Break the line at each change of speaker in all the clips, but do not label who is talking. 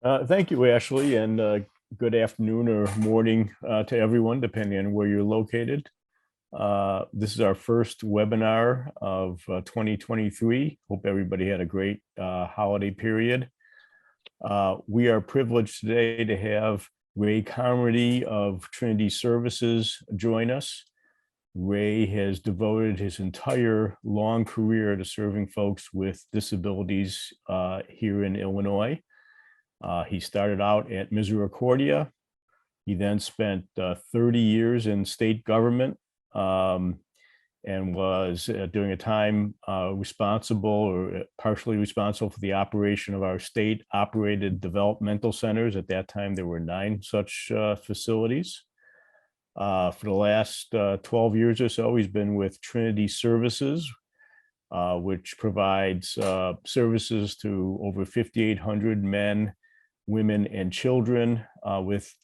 Thank you, Ashley, and good afternoon or morning to everyone, depending on where you're located. This is our first webinar of 2023. Hope everybody had a great holiday period. We are privileged today to have Ray Carmody of Trinity Services join us. Ray has devoted his entire long career to serving folks with disabilities here in Illinois. He started out at Misericordia. He then spent 30 years in state government and was during a time responsible or partially responsible for the operation of our state operated developmental centers. At that time, there were 9 such facilities. For the last 12 years or so, he's been with Trinity Services, which provides services to over 5,800 men, women, and children with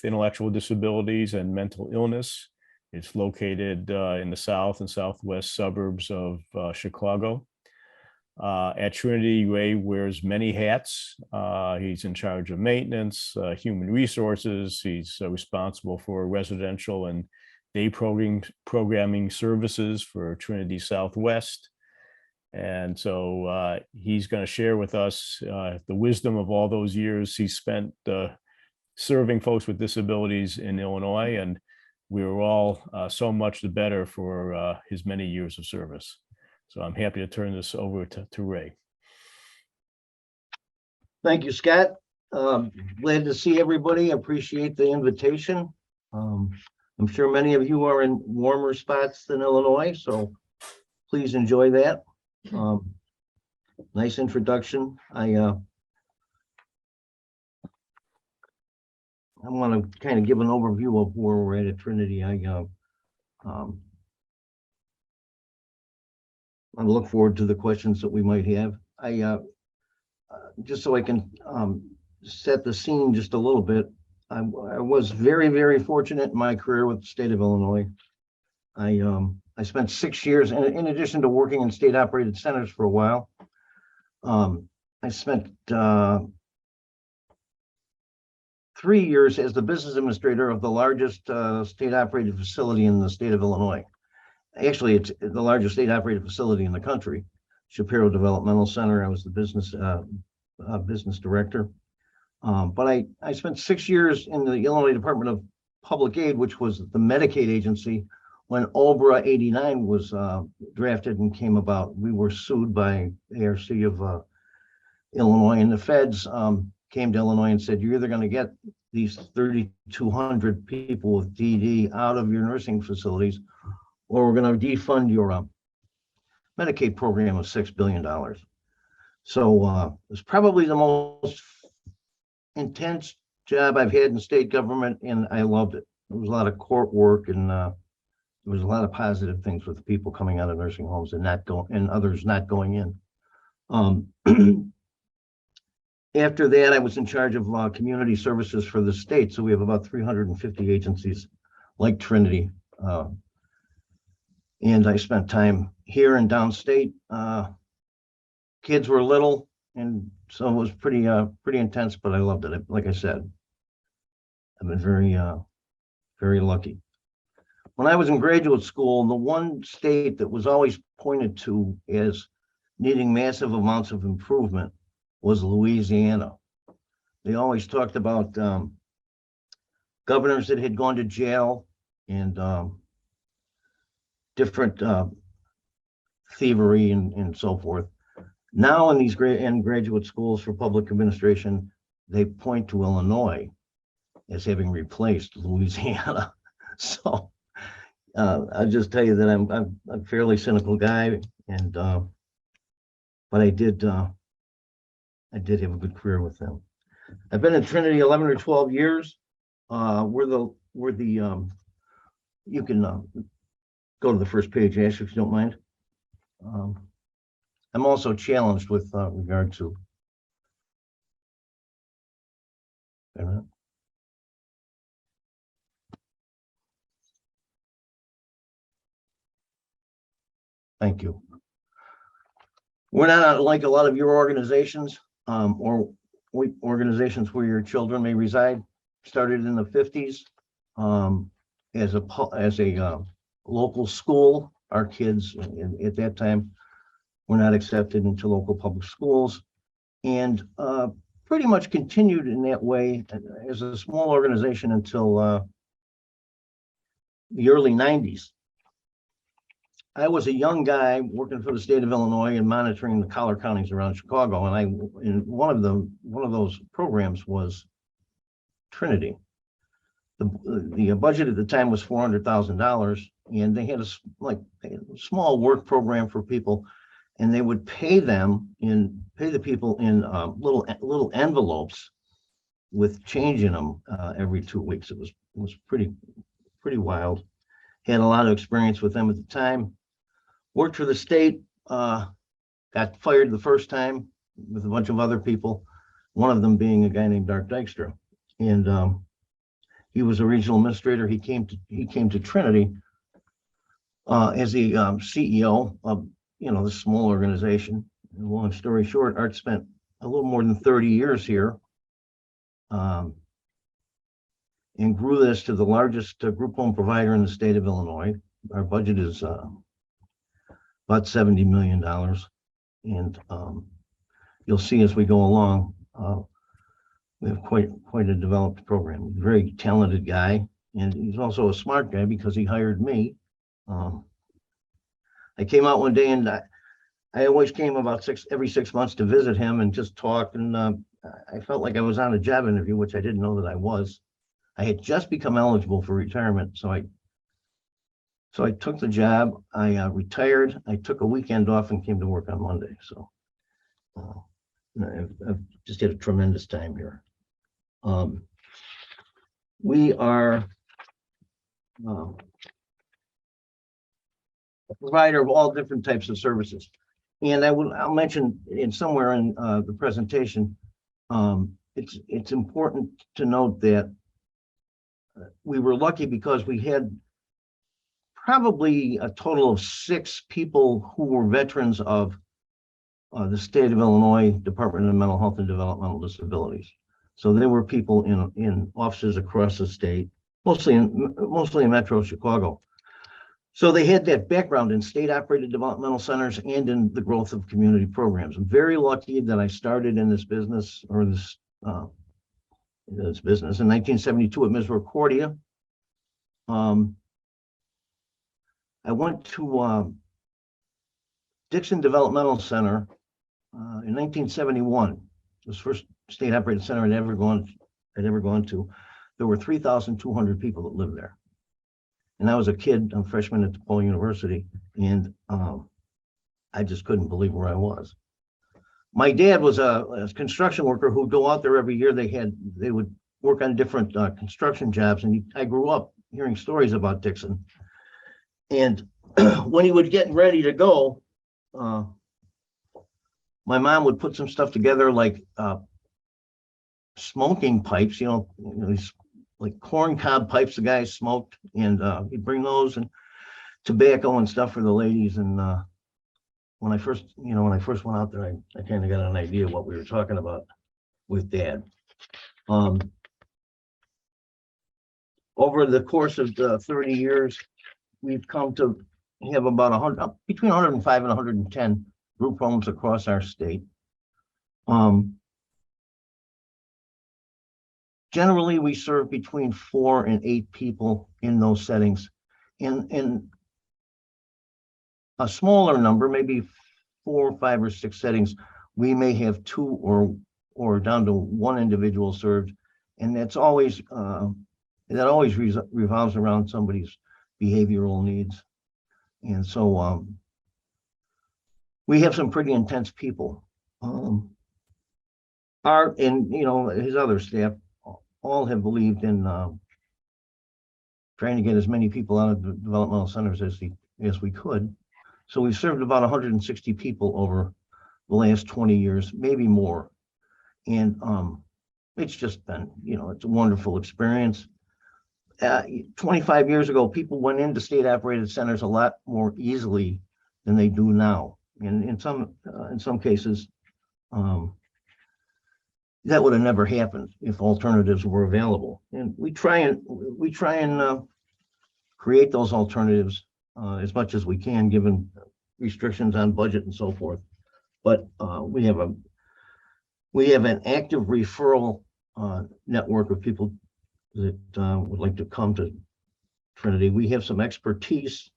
intellectual disabilities and mental illness. It's located in the south and southwest suburbs of Chicago. At Trinity, Ray wears many hats. He's in charge of maintenance, human resources. He's responsible for residential and day programming services for Trinity Southwest. And so he's going to share with us the wisdom of all those years he spent serving folks with disabilities in Illinois. And we were all so much the better for his many years of service. So I'm happy to turn this over to Ray.
Thank you, Scott. Glad to see everybody. Appreciate the invitation. I'm sure many of you are in warmer spots than Illinois, so please enjoy that. Nice introduction. I want to kind of give an overview of where we're at Trinity. I look forward to the questions that we might have. Just so I can set the scene just a little bit. I was very, very fortunate in my career with the state of Illinois. I spent 6 years, in addition to working in state operated centers for a while. I spent 3 years as the business administrator of the largest state operated facility in the state of Illinois. Actually, it's the largest state operated facility in the country, Shapiro Developmental Center. I was the business director. But I spent 6 years in the Illinois Department of Public Aid, which was the Medicaid agency. When OBRA 89 was drafted and came about, we were sued by ARC of Illinois, and the feds came to Illinois and said, you're either going to get these 3,200 people with DD out of your nursing facilities, or we're going to defund your Medicaid program of $6 billion. So it was probably the most intense job I've had in state government, and I loved it. There was a lot of court work, and there was a lot of positive things with people coming out of nursing homes and others not going in. After that, I was in charge of community services for the state. So we have about 350 agencies like Trinity. And I spent time here and downstate. Kids were little, and so it was pretty intense, but I loved it. Like I said, I've been very lucky. When I was in graduate school, the one state that was always pointed to as needing massive amounts of improvement was Louisiana. They always talked about governors that had gone to jail and different thievery and so forth. Now in these graduate schools for public administration, they point to Illinois as having replaced Louisiana. So I'll just tell you that I'm a fairly cynical guy, and but I did have a good career with them. I've been at Trinity 11 or 12 years. You can go to the first page, Ash, if you don't mind. I'm also challenged with regard to. Thank you. We're not like a lot of your organizations or organizations where your children may reside. Started in the 50s as a local school. Our kids at that time were not accepted into local public schools, and pretty much continued in that way as a small organization until the early 90s. I was a young guy working for the state of Illinois and monitoring the collar counties around Chicago, and one of those programs was Trinity. The budget at the time was $400,000, and they had a small work program for people, and they would pay the people in little envelopes with change in them every 2 weeks. It was pretty wild. Had a lot of experience with them at the time. Worked for the state, got fired the first time with a bunch of other people, one of them being a guy named Art Dykstra. And he was a regional administrator. He came to Trinity as the CEO of this small organization. And long story short, Art spent a little more than 30 years here and grew this to the largest group home provider in the state of Illinois. Our budget is about $70 million. And you'll see as we go along, we have quite a developed program. Very talented guy. And he's also a smart guy because he hired me. I came out one day, and I always came about every 6 months to visit him and just talk. And I felt like I was on a job interview, which I didn't know that I was. I had just become eligible for retirement. So I took the job. I retired. I took a weekend off and came to work on Monday. So I've just had a tremendous time here. We are a provider of all different types of services. And I'll mention somewhere in the presentation, it's important to note that we were lucky because we had probably a total of 6 people who were veterans of the state of Illinois Department of Mental Health and Developmental Disabilities. So there were people in offices across the state, mostly in Metro Chicago. So they had that background in state-operated developmental centers and in the growth of community programs. I'm very lucky that I started in this business, in 1972 at Misericordia. I went to Dixon Developmental Center in 1971. It was the first state-operated center I'd ever gone to. There were 3,200 people that lived there. And I was a kid, a freshman at DePaul University, and I just couldn't believe where I was. My dad was a construction worker who'd go out there every year. They would work on different construction jobs, and I grew up hearing stories about Dixon. And when he would get ready to go, my mom would put some stuff together like smoking pipes, these like corn cob pipes the guys smoked, and he'd bring those and tobacco and stuff for the ladies. And when I first went out there, I kind of got an idea of what we were talking about with Dad. Over the course of the 30 years, we've come to have about between 105 and 110 group homes across our state. Generally, we serve between 4 and 8 people in those settings. In a smaller number, maybe 4, 5, or 6 settings, we may have 2 or down to 1 individual served, and that always revolves around somebody's behavioral needs. And so we have some pretty intense people. Art and his other staff all have believed in trying to get as many people out of the developmental centers as we could. So we've served about 160 people over the last 20 years, maybe more. And it's just been, it's a wonderful experience. 25 years ago, people went into state-operated centers a lot more easily than they do now. And in some cases, that would have never happened if alternatives were available. And we try and create those alternatives as much as we can, given restrictions on budget and so forth. But we have an active referral network of people that would like to come to Trinity. We have some expertise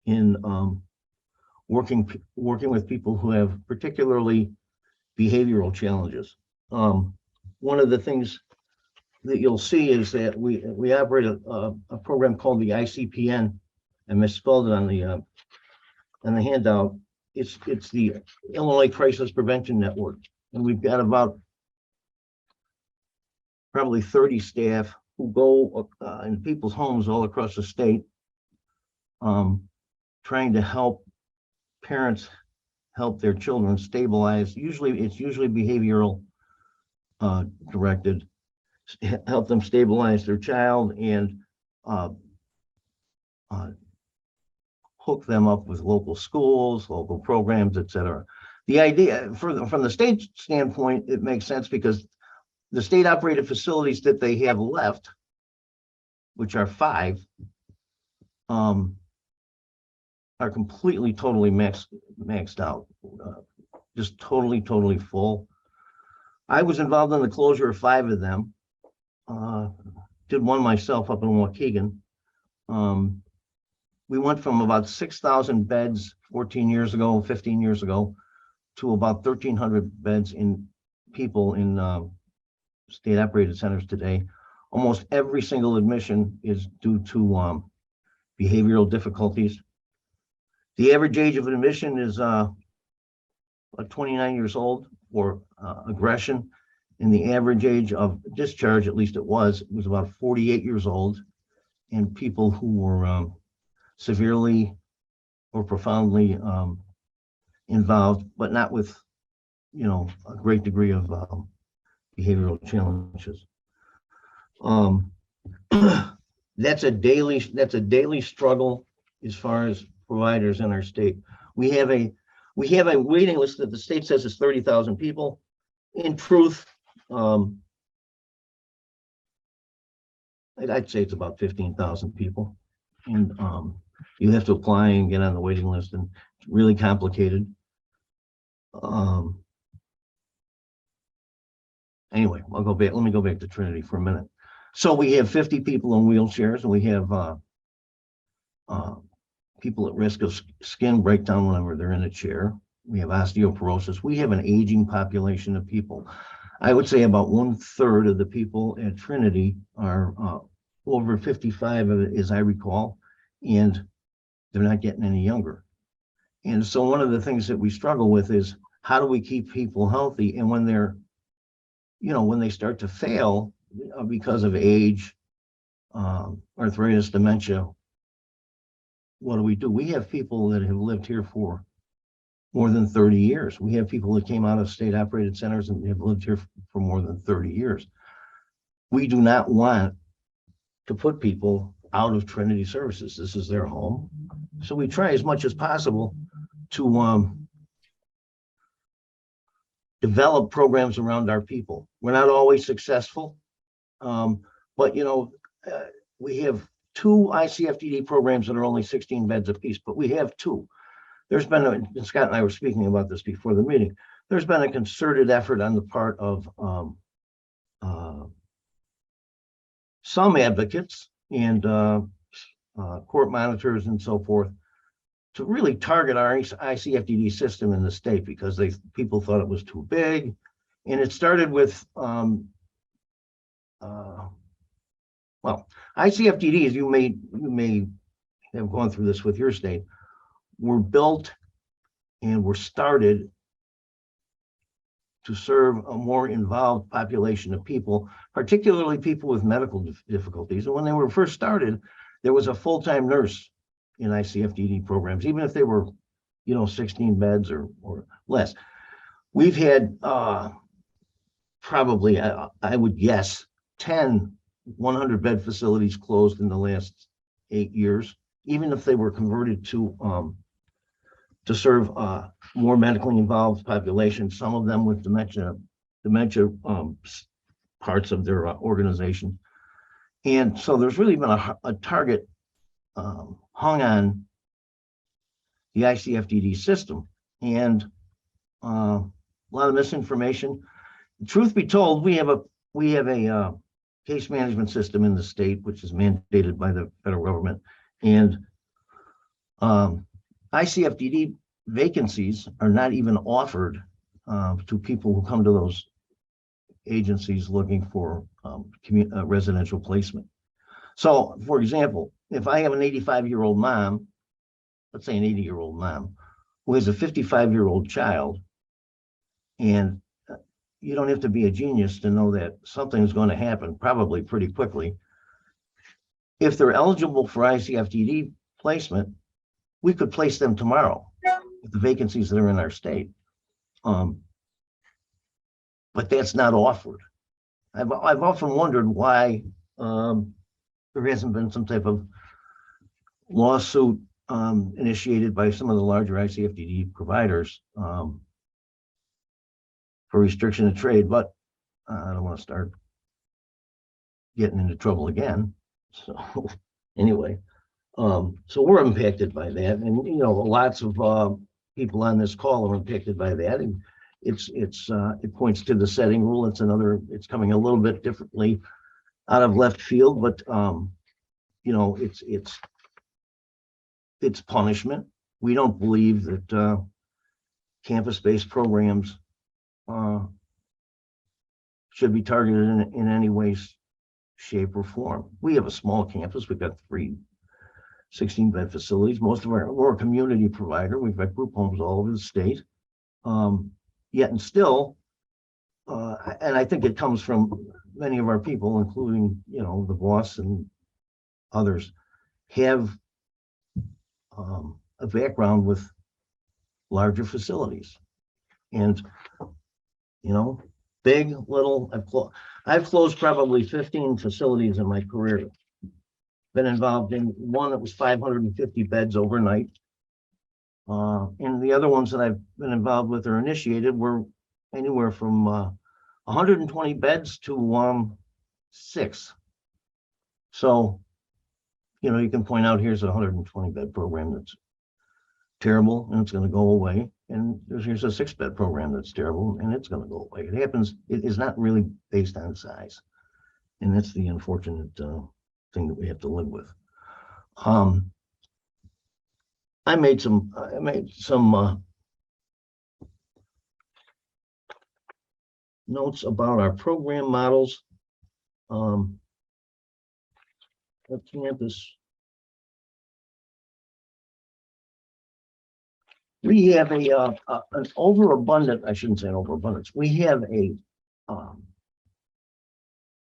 in working with people who have particularly behavioral challenges. One of the things that you'll see is that we operate a program called the ICPN. I misspelled it on the handout. It's the Illinois Crisis Prevention Network, and we've got about probably 30 staff who go in people's homes all across the state, trying to help parents help their children stabilize. It's usually behavioral directed, help them stabilize their child and hook them up with local schools, local programs, etc. The idea from the state standpoint, it makes sense because the state operated facilities that they have left, which are 5, are completely, totally maxed out, just totally full. I was involved in the closure of 5 of them. Did one myself up in Waukegan. We went from about 6,000 beds 15 years ago, to about 1,300 beds in people in state operated centers today. Almost every single admission is due to behavioral difficulties. The average age of admission is 29 years old for aggression, and the average age of discharge, at least it was about 48 years old, and people who were severely or profoundly involved, but not with, a great degree of behavioral challenges. That's a daily struggle as far as providers in our state. We have a waiting list that the state says is 30,000 people. In truth, I'd say it's about 15,000 people, and you have to apply and get on the waiting list, and it's really complicated. Anyway, let me go back to Trinity for a minute. So we have 50 people in wheelchairs, and we have people at risk of skin breakdown whenever they're in a chair. We have osteoporosis. We have an aging population of people. I would say about 1/3 of the people at Trinity are over 55, as I recall, and they're not getting any younger. And so one of the things that we struggle with is, how do we keep people healthy? And when they're, when they start to fail because of age, arthritis, dementia, what do? We have people that have lived here for more than 30 years. We have people that came out of state operated centers and have lived here for more than 30 years. We do not want to put people out of Trinity Services. This is their home. So we try as much as possible to develop programs around our people. We're not always successful, but we have 2 ICFDD programs that are only 16 beds apiece, but we have 2. There's been, and Scott and I were speaking about this before the meeting, there's been a concerted effort on the part of some advocates and court monitors and so forth to really target our ICFDD system in the state, because people thought it was too big. And it started with, ICFDDs, you may have gone through this with your state, were built and were started to serve a more involved population of people, particularly people with medical difficulties. And when they were first started, there was a full-time nurse in ICFDD programs, even if they were, 16 beds or less. We've had probably, I would guess, 10 100-bed facilities closed in the last 8 years, even if they were converted to serve more medically involved populations, some of them with dementia dementia parts of their organization. And so there's really been a target hung on the ICFDD system, and a lot of misinformation. Truth be told, we have a case management system in the state, which is mandated by the federal government, and ICFDD vacancies are not even offered to people who come to those agencies looking for residential placement. So, for example, if I have an 85-year-old mom, let's say an 80-year-old mom, who has a 55-year-old child, and you don't have to be a genius to know that something's going to happen probably pretty quickly. If they're eligible for ICFDD placement, we could place them tomorrow with the vacancies that are in our state. But that's not offered. I've often wondered why there hasn't been some type of lawsuit initiated by some of the larger ICFDD providers for restriction of trade, but I don't want to start getting into trouble again. So anyway, so we're impacted by that, and lots of people on this call are impacted by that, and it points to the setting rule. It's coming a little bit differently out of left field, but it's punishment. We don't believe that campus-based programs should be targeted in any way, shape, or form. We have a small campus. We've got 3 16-bed facilities. We're a community provider. We've got group homes all over the state. Yet and still, and I think it comes from many of our people, including the boss and others, have a background with larger facilities, and big, little. I've closed probably 15 facilities in my career. Been involved in one that was 550 beds overnight. And the other ones that I've been involved with or initiated were anywhere from 120 beds to 6. So, you can point out here's a 120 bed program that's terrible and it's going to go away. And here's a 6-bed program that's terrible and it's going to go away. It happens. It is not really based on size. And that's the unfortunate thing that we have to live with. I made some notes about our program models. At campus, we have an overabundant, I shouldn't say an overabundance, we have a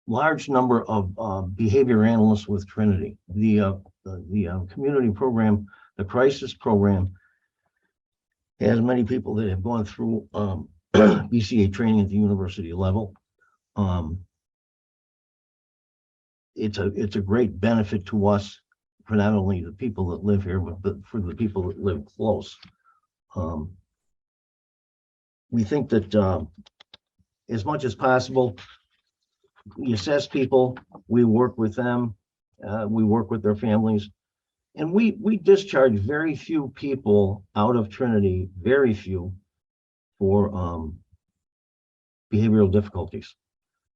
large number of behavior analysts with Trinity. The community program, the crisis program, has many people that have gone through BCA training at the university level. It's a great benefit to us, for not only the people that live here, but for the people that live close. We think that as much as possible, we assess people, we work with them, we work with their families, and we discharge very few people out of Trinity, very few, for behavioral difficulties.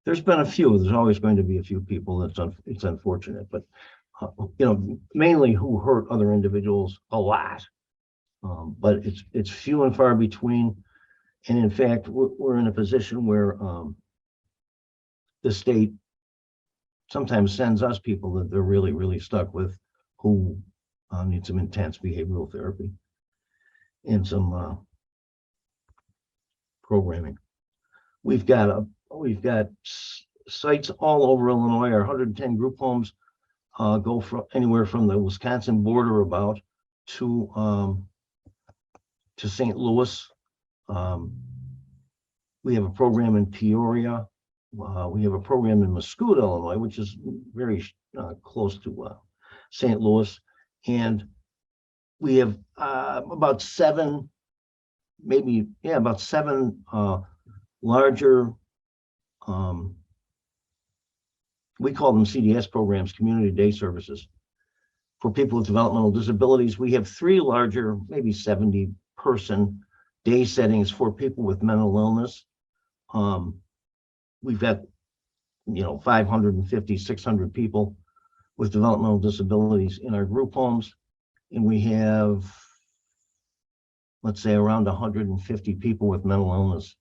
There's been a few. There's always going to be a few people. It's unfortunate, but mainly who hurt other individuals a lot. But it's few and far between. And in fact, we're in a position where the state sometimes sends us people that they're really, really stuck with, who need some intense behavioral therapy and some programming. We've got sites all over Illinois. Our 110 group homes go from anywhere from the Wisconsin border about to St. Louis. We have a program in Peoria. We have a program in Mascout, Illinois, which is very close to St. Louis. And we have about 7 larger We call them CDS programs, community day services. For people with developmental disabilities, we have 3 larger, maybe 70-person day settings for people with mental illness. We've got, 550, 600 people with developmental disabilities in our group homes. And we have, let's say, around 150 people with mental illness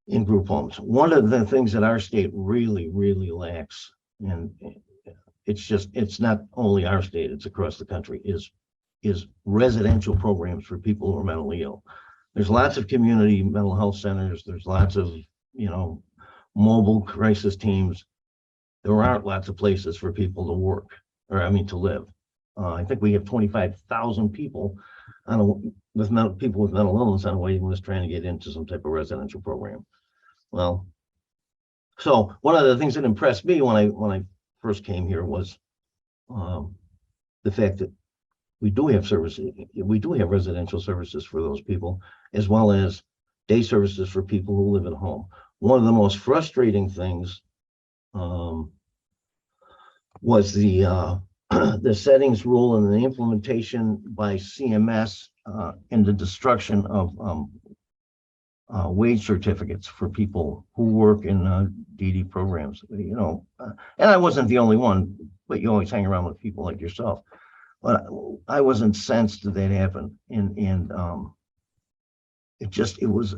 in group homes. One of the things that our state really, really lacks, and it's not only our state, it's across the country, is residential programs for people who are mentally ill. There's lots of community mental health centers. There's lots of, mobile crisis teams. There aren't lots of places for people to work, to live. I think we have 25,000 people people with mental illness on a waiting list trying to get into some type of residential program. Well, so one of the things that impressed me when I first came here was the fact that we do have services. We do have residential services for those people, as well as day services for people who live at home. One of the most frustrating things was the settings rule and the implementation by CMS and the destruction of wage certificates for people who work in DD programs. And I wasn't the only one, but you always hang around with people like yourself. But I was incensed that that happened, and it was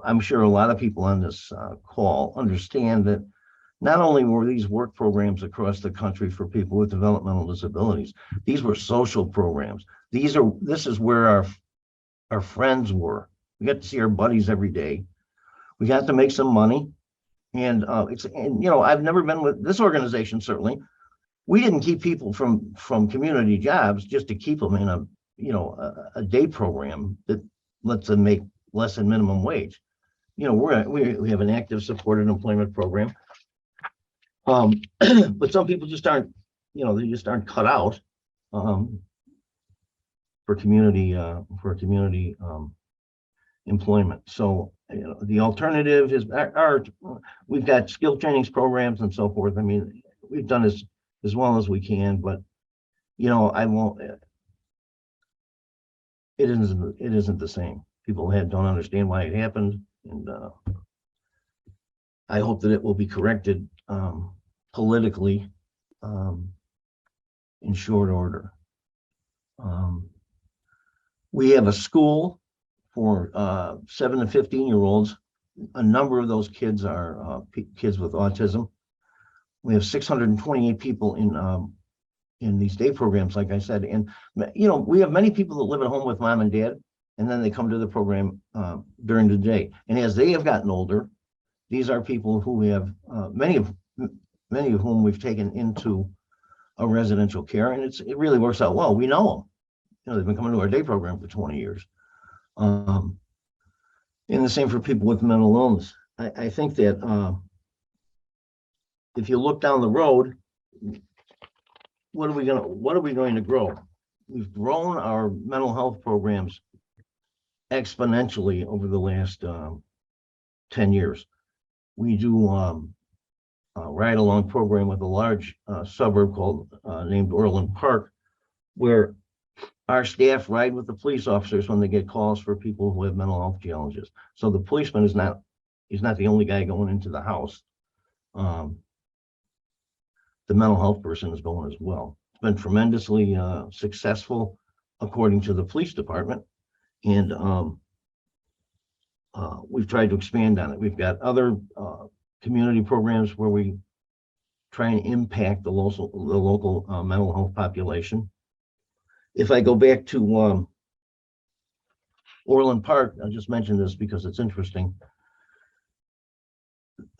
I'm sure a lot of people on this call understand that not only were these work programs across the country for people with developmental disabilities, these were social programs. This is where our friends were. We got to see our buddies every day. We got to make some money, and I've never been with this organization. Certainly, we didn't keep people from community jobs just to keep them in a day program that lets them make less than minimum wage. We have an active supported employment program, but some people just aren't, they just aren't cut out for community employment. So the alternative is we've got skill trainings programs and so forth. I mean, we've done as well as we can, but I won't. It isn't the same. People don't understand why it happened, and I hope that it will be corrected politically in short order. We have a school for 7 to 15-year-olds. A number of those kids are kids with autism. We have 628 people in these day programs, like I said, and we have many people that live at home with mom and dad, and then they come to the program during the day. And as they have gotten older, these are people who we have many of whom we've taken into a residential care, and it really works out well. We know them. They've been coming to our day program for 20 years. And the same for people with mental illness. I think that if you look down the road, what are we going to grow? We've grown our mental health programs exponentially over the last 10 years. We do a ride-along program with a large suburb named Orland Park, where our staff ride with the police officers when they get calls for people who have mental health challenges. So the policeman is not the only guy going into the house. The mental health person is going as well. It's been tremendously successful, according to the police department, and we've tried to expand on it. We've got other community programs where we try and impact the local mental health population. If I go back to Orland Park, I'll just mention this because it's interesting.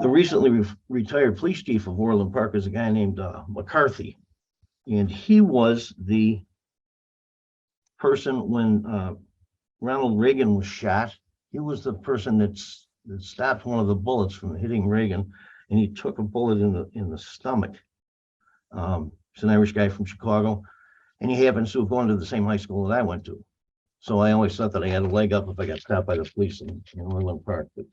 The recently retired police chief of Orland Park is a guy named McCarthy, and he was the person when Ronald Reagan was shot. He was the person that stopped one of the bullets from hitting Reagan, and he took a bullet in the stomach. It's an Irish guy from Chicago, and he happens to have gone to the same high school that I went to. So I always thought that I had a leg up if I got stopped by the police in Orland Park, but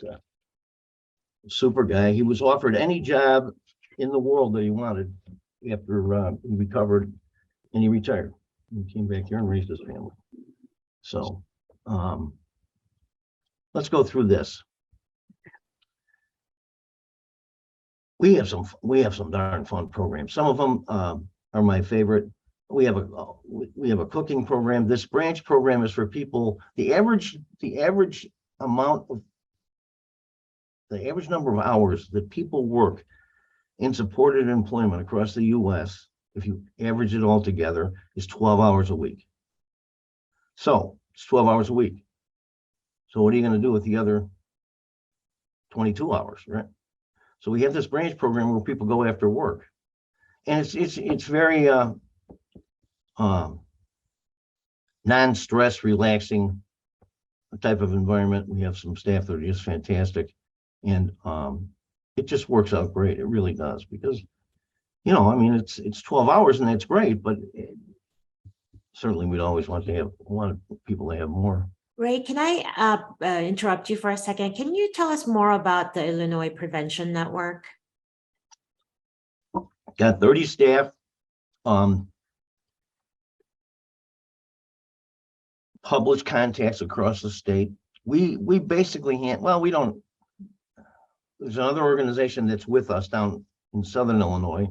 super guy. He was offered any job in the world that he wanted after he recovered, and he retired. He came back here and raised his family. So let's go through this. We have some darn fun programs. Some of them are my favorite. We have a cooking program. This branch program is for people. The average number of hours that people work in supported employment across the U.S., if you average it all together, is 12 hours a week. So it's 12 hours a week. So what are you going to do with the other 22 hours, right? So we have this branch program where people go after work, and it's very non-stress, relaxing type of environment. We have some staff that are just fantastic, and it just works out great. It really does, because I mean, it's 12 hours and that's great, but certainly we'd always want people to have more.
Ray, can I interrupt you for a second? Can you tell us more about the Illinois Prevention Network?
Got 30 staff, published contacts across the state. We basically we don't. There's another organization that's with us down in Southern Illinois.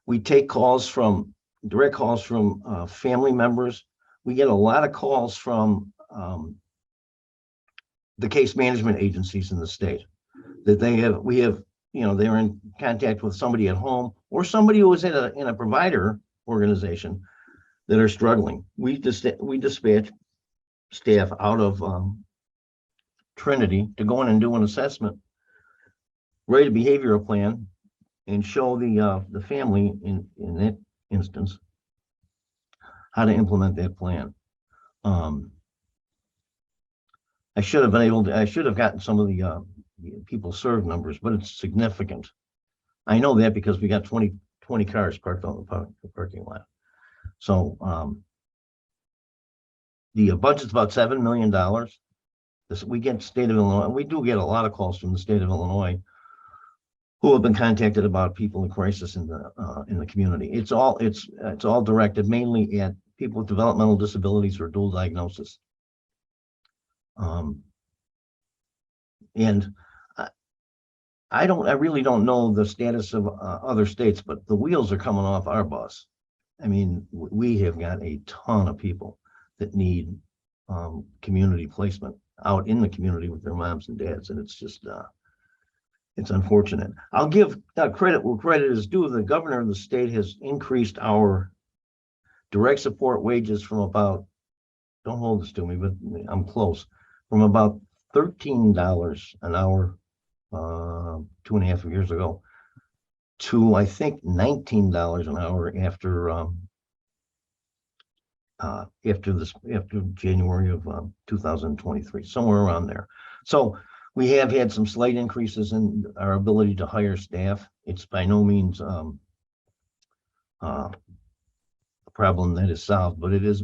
We take direct calls from family members. We get a lot of calls from the case management agencies in the state that they're in contact with somebody at home or somebody who is in a provider organization that are struggling. We dispatch staff out of Trinity to go in and do an assessment, write a behavioral plan, and show the family in that instance how to implement that plan. I should have gotten some of the people served numbers, but it's significant. I know that because we got 20 cars parked on the parking lot. So the budget's about $7 million. We get state of Illinois. We do get a lot of calls from the state of Illinois who have been contacted about people in crisis in the community. It's all directed mainly at people with developmental disabilities or dual diagnosis. And I really don't know the status of other states, but the wheels are coming off our bus. I mean, we have got a ton of people that need community placement out in the community with their moms and dads, and it's just it's unfortunate. I'll give credit where credit is due. The governor of the state has increased our direct support wages from about, don't hold this to me, but I'm close, from about $13 an hour 2.5 years ago to I think $19 an hour after January of 2023, somewhere around there. So we have had some slight increases in our ability to hire staff. It's by no means a problem that is solved, but it is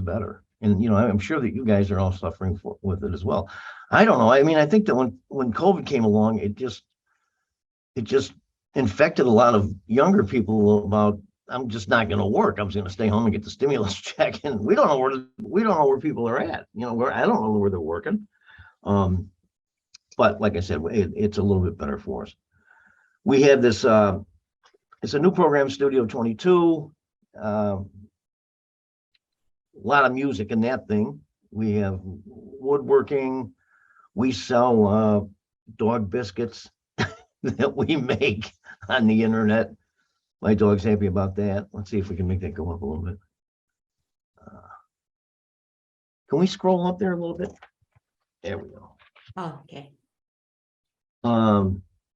better. And I'm sure that you guys are all suffering with it as well. I don't know. I mean, I think that when COVID came along, it just infected a lot of younger people about, I'm just not going to work. I'm just going to stay home and get the stimulus check. And we don't know where people are at. I don't know where they're working. But like I said, it's a little bit better for us. We have this. It's a new program, Studio 22. A lot of music in that thing. We have woodworking. We sell dog biscuits that we make on the internet. My dog's happy about that. Let's see if we can make that go up a little bit. Can we scroll up there a little bit? There we go.
Oh, okay.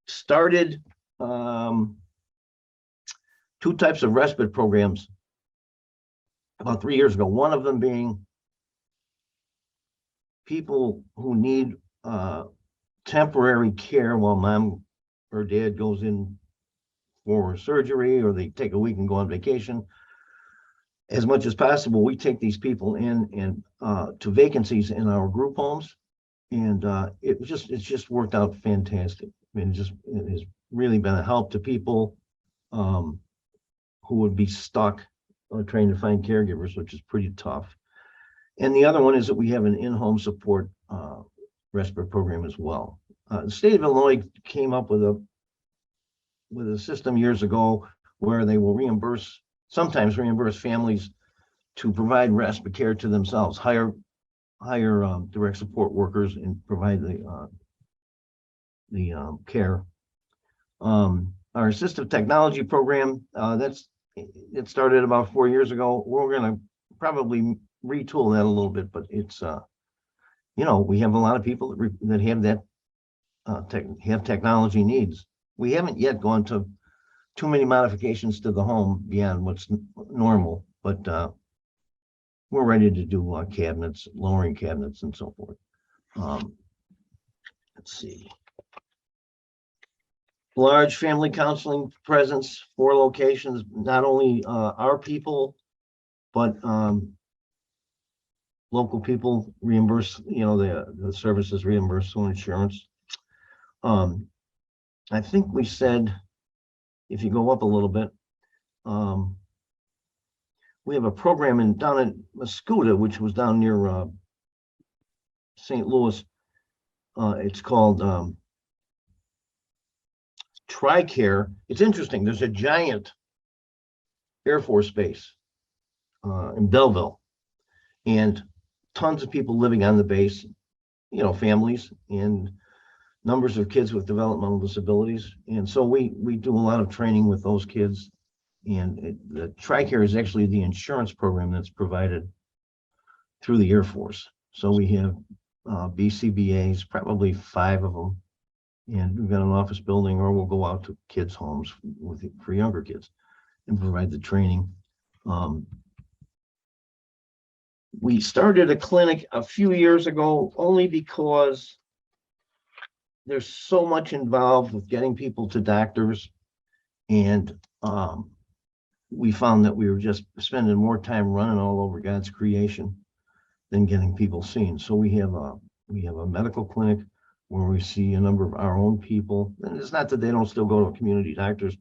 Started 2 types of respite programs about 3 years ago. One of them being people who need temporary care while mom or dad goes in for surgery, or they take a week and go on vacation. as much as possible, we take these people in and to vacancies in our group homes. And it's just worked out fantastic. I mean, it has really been a help to people who would be stuck trying to find caregivers, which is pretty tough. And the other one is that we have an in-home support respite program as well. The state of Illinois came up with a system years ago where they will sometimes reimburse families to provide respite care to themselves, hire direct support workers and provide the care. Our assistive technology program, it started about 4 years ago. We're going to probably retool that a little bit, but it's we have a lot of people that have that have technology needs. We haven't yet gone to too many modifications to the home beyond what's normal, but we're ready to do cabinets, lowering cabinets, and so forth. Let's see. Large family counseling presence, 4 locations, not only our people, but local people reimburse, the services reimburse through insurance. I think we said, if you go up a little bit, we have a program down in Mascoutah, which was down near St. Louis. It's called TRICARE. It's interesting. There's a giant Air Force base in Belleville, and tons of people living on the base, families and numbers of kids with developmental disabilities. And so we do a lot of training with those kids. And the TRICARE is actually the insurance program that's provided through the Air Force. So we have BCBAs, probably 5 of them. And we've got an office building, or we'll go out to kids' homes for younger kids and provide the training. We started a clinic a few years ago only because there's so much involved with getting people to doctors, and we found that we were just spending more time running all over God's creation than getting people seen. So we have a medical clinic where we see a number of our own people, and it's not that they don't still go to community doctors,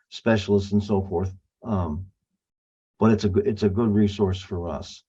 specialists, and so forth, but it's a good resource for us.